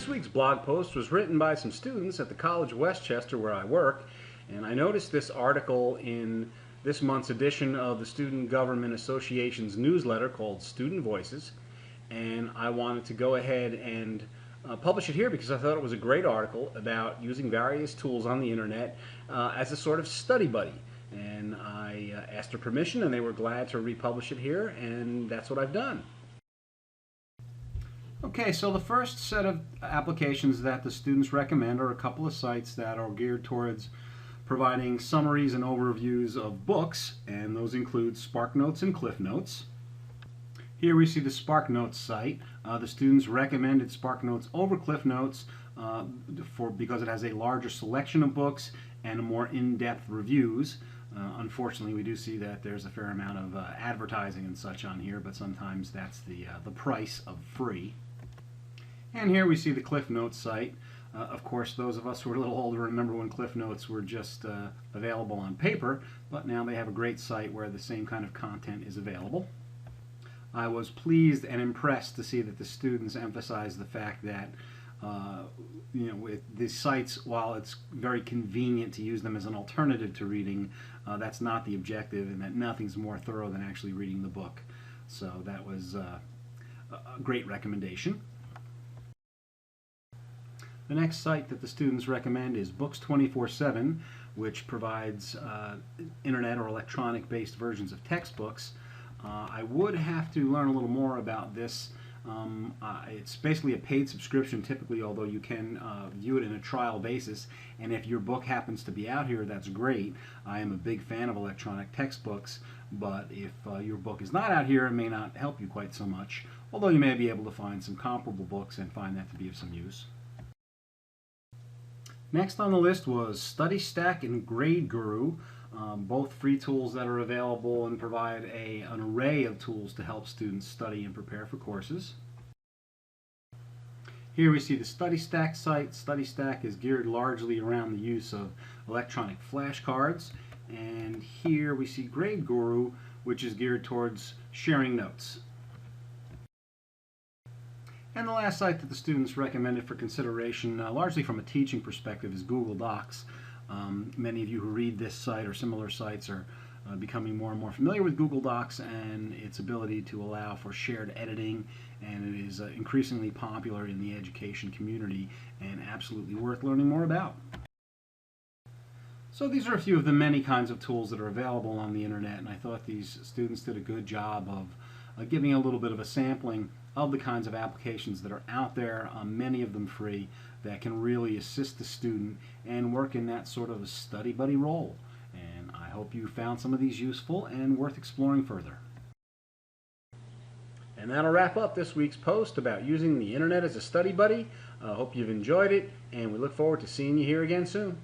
This week's blog post was written by some students at the College of Westchester where I work, and I noticed this article in this month's edition of the Student Government Association's newsletter called Student Voices, and I wanted to go ahead and publish it here because I thought it was a great article about using various tools on the internet as a sort of study buddy. And I asked their permission and they were glad to republish it here, and that's what I've done. Okay, so the first set of applications that the students recommend are a couple of sites that are geared towards providing summaries and overviews of books, and those include Sparknotes and CliffNotes. Here we see the Sparknotes site. The students recommended Sparknotes over CliffNotes because it has a larger selection of books and more in-depth reviews. Unfortunately, we do see that there's a fair amount of advertising and such on here, but sometimes that's the price of free. And here we see the CliffNotes site. Of course, those of us who are a little older remember when CliffNotes were just available on paper, but now they have a great site where the same kind of content is available. I was pleased and impressed to see that the students emphasized the fact that with these sites, while it's very convenient to use them as an alternative to reading, that's not the objective, and that nothing's more thorough than actually reading the book. So that was a great recommendation. The next site that the students recommend is Books 24/7, which provides internet or electronic-based versions of textbooks. I would have to learn a little more about this. It's basically a paid subscription typically, although you can view it in a trial basis, and if your book happens to be out here, that's great. I am a big fan of electronic textbooks, but if your book is not out here, it may not help you quite so much, although you may be able to find some comparable books and find that to be of some use. Next on the list was StudyStack and GradeGuru, both free tools that are available and provide an array of tools to help students study and prepare for courses. Here we see the StudyStack site. StudyStack is geared largely around the use of electronic flashcards, and here we see GradeGuru, which is geared towards sharing notes. And the last site that the students recommended for consideration, largely from a teaching perspective, is Google Docs. Many of you who read this site or similar sites are becoming more and more familiar with Google Docs and its ability to allow for shared editing, and it is increasingly popular in the education community and absolutely worth learning more about. So these are a few of the many kinds of tools that are available on the internet, and I thought these students did a good job of giving a little bit of a sampling of the kinds of applications that are out there, many of them free, that can really assist the student and work in that sort of a study buddy role. And I hope you found some of these useful and worth exploring further. And that'll wrap up this week's post about using the internet as a study buddy. I hope you've enjoyed it, and we look forward to seeing you here again soon.